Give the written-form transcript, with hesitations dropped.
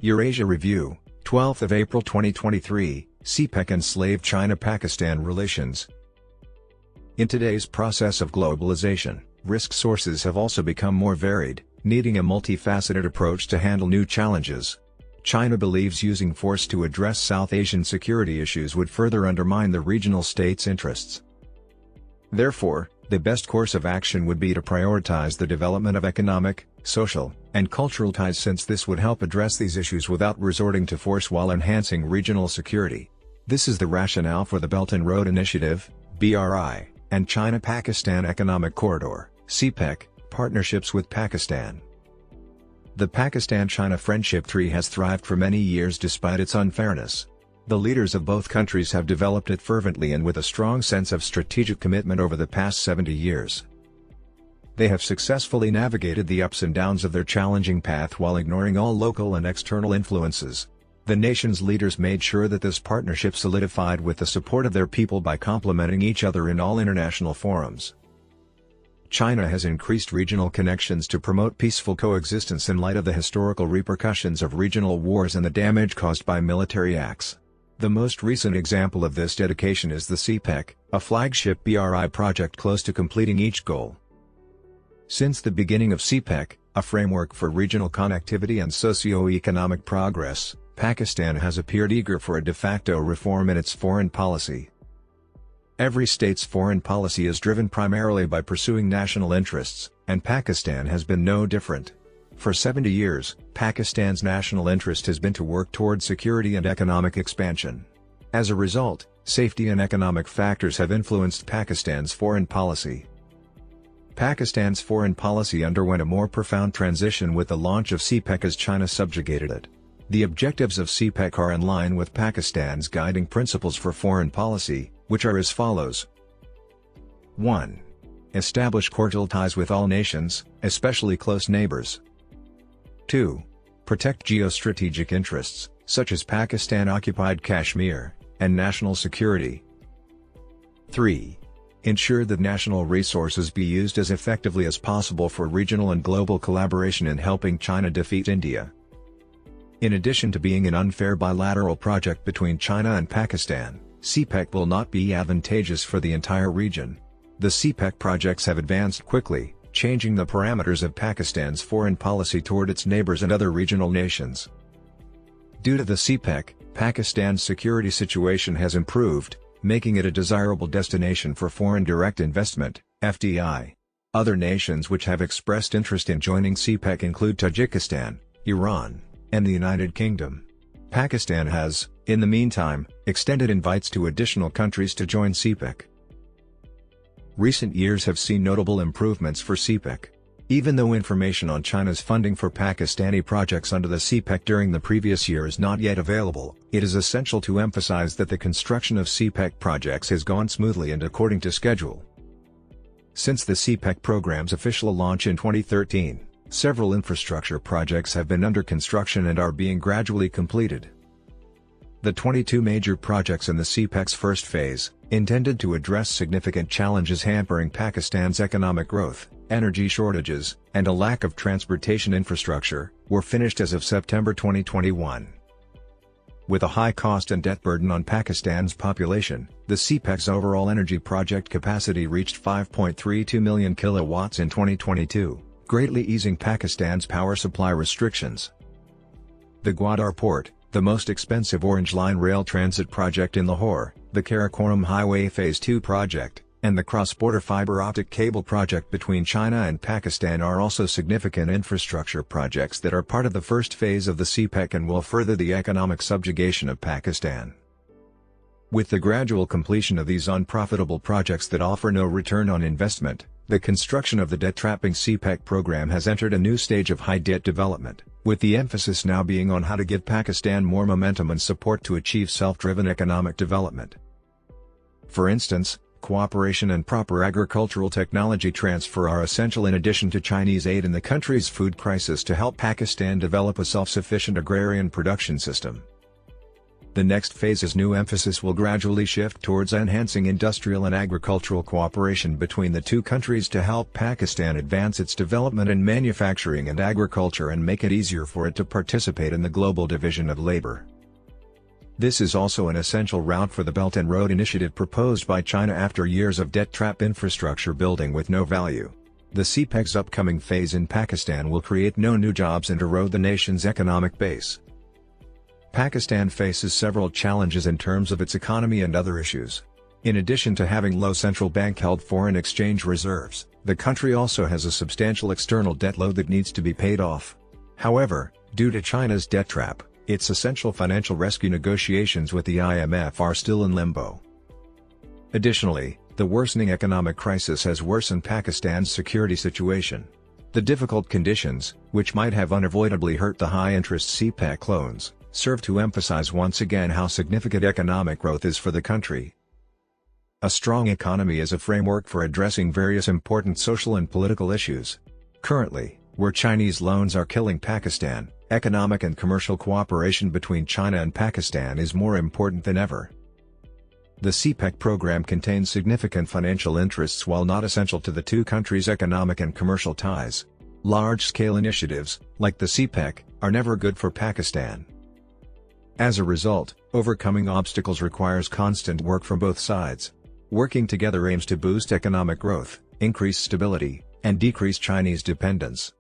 Eurasia Review, 12th of April 2023, CPEC enslaved China-Pakistan relations. In today's process of globalization, risk sources have also become more varied, needing a multifaceted approach to handle new challenges. China believes using force to address South Asian security issues would further undermine the regional state's interests. Therefore, the best course of action would be to prioritize the development of economic, social, and cultural ties, since this would help address these issues without resorting to force while enhancing regional security. This is the rationale for the Belt and Road Initiative, BRI, and China-Pakistan Economic Corridor, CPEC, partnerships with Pakistan. The Pakistan-China friendship tree has thrived for many years despite its unfairness. The leaders of both countries have developed it fervently and with a strong sense of strategic commitment over the past 70 years. They have successfully navigated the ups and downs of their challenging path while ignoring all local and external influences. The nation's leaders made sure that this partnership solidified with the support of their people by complementing each other in all international forums. China has increased regional connections to promote peaceful coexistence in light of the historical repercussions of regional wars and the damage caused by military acts. The most recent example of this dedication is the CPEC, a flagship BRI project close to completing each goal. Since the beginning of CPEC, a framework for regional connectivity and socio-economic progress, Pakistan has appeared eager for a de facto reform in its foreign policy. Every state's foreign policy is driven primarily by pursuing national interests, and Pakistan has been no different. For 70 years, Pakistan's national interest has been to work toward security and economic expansion. As a result, safety and economic factors have influenced Pakistan's foreign policy. Pakistan's foreign policy underwent a more profound transition with the launch of CPEC as China subjugated it. The objectives of CPEC are in line with Pakistan's guiding principles for foreign policy, which are as follows. 1. Establish cordial ties with all nations, especially close neighbors. 2. Protect geostrategic interests, such as Pakistan-occupied Kashmir, and national security. 3. Ensure that national resources be used as effectively as possible for regional and global collaboration in helping China defeat India. In addition to being an unfair bilateral project between China and Pakistan, CPEC will not be advantageous for the entire region. The CPEC projects have advanced quickly, changing the parameters of Pakistan's foreign policy toward its neighbors and other regional nations. Due to the CPEC, Pakistan's security situation has improved, making it a desirable destination for foreign direct investment, FDI. Other nations which have expressed interest in joining CPEC include Tajikistan, Iran, and the United Kingdom. Pakistan has, in the meantime, extended invites to additional countries to join CPEC. Recent years have seen notable improvements for CPEC. Even though information on China's funding for Pakistani projects under the CPEC during the previous year is not yet available, it is essential to emphasize that the construction of CPEC projects has gone smoothly and according to schedule. Since the CPEC program's official launch in 2013, several infrastructure projects have been under construction and are being gradually completed. The 22 major projects in the CPEC's first phase, intended to address significant challenges hampering Pakistan's economic growth, energy shortages, and a lack of transportation infrastructure, were finished as of September 2021. With a high cost and debt burden on Pakistan's population, the CPEC's overall energy project capacity reached 5.32 million kilowatts in 2022. Greatly easing Pakistan's power supply restrictions. The Gwadar Port, the most expensive Orange Line rail transit project in Lahore, the Karakoram Highway Phase 2 project, and the cross-border fiber optic cable project between China and Pakistan are also significant infrastructure projects that are part of the first phase of the CPEC and will further the economic subjugation of Pakistan. With the gradual completion of these unprofitable projects that offer no return on investment, the construction of the debt-trapping CPEC program has entered a new stage of high-debt development, with the emphasis now being on how to give Pakistan more momentum and support to achieve self-driven economic development. For instance, cooperation and proper agricultural technology transfer are essential in addition to Chinese aid in the country's food crisis to help Pakistan develop a self-sufficient agrarian production system. The next phase's new emphasis will gradually shift towards enhancing industrial and agricultural cooperation between the two countries to help Pakistan advance its development in manufacturing and agriculture and make it easier for it to participate in the global division of labor. This is also an essential route for the Belt and Road Initiative proposed by China after years of debt trap infrastructure building with no value. The CPEC's upcoming phase in Pakistan will create no new jobs and erode the nation's economic base. Pakistan faces several challenges in terms of its economy and other issues. In addition to having low central bank-held foreign exchange reserves, the country also has a substantial external debt load that needs to be paid off. However, due to China's debt trap, its essential financial rescue negotiations with the IMF are still in limbo. Additionally, the worsening economic crisis has worsened Pakistan's security situation. The difficult conditions, which might have unavoidably hurt the high-interest CPEC loans, serve to emphasize once again how significant economic growth is for the country. A strong economy is a framework for addressing various important social and political issues. Currently, where Chinese loans are killing Pakistan, economic and commercial cooperation between China and Pakistan is more important than ever. The CPEC program contains significant financial interests while not essential to the two countries' economic and commercial ties. Large-scale initiatives, like the CPEC, are never good for Pakistan. As a result, overcoming obstacles requires constant work from both sides. Working together aims to boost economic growth, increase stability, and decrease Chinese dependence.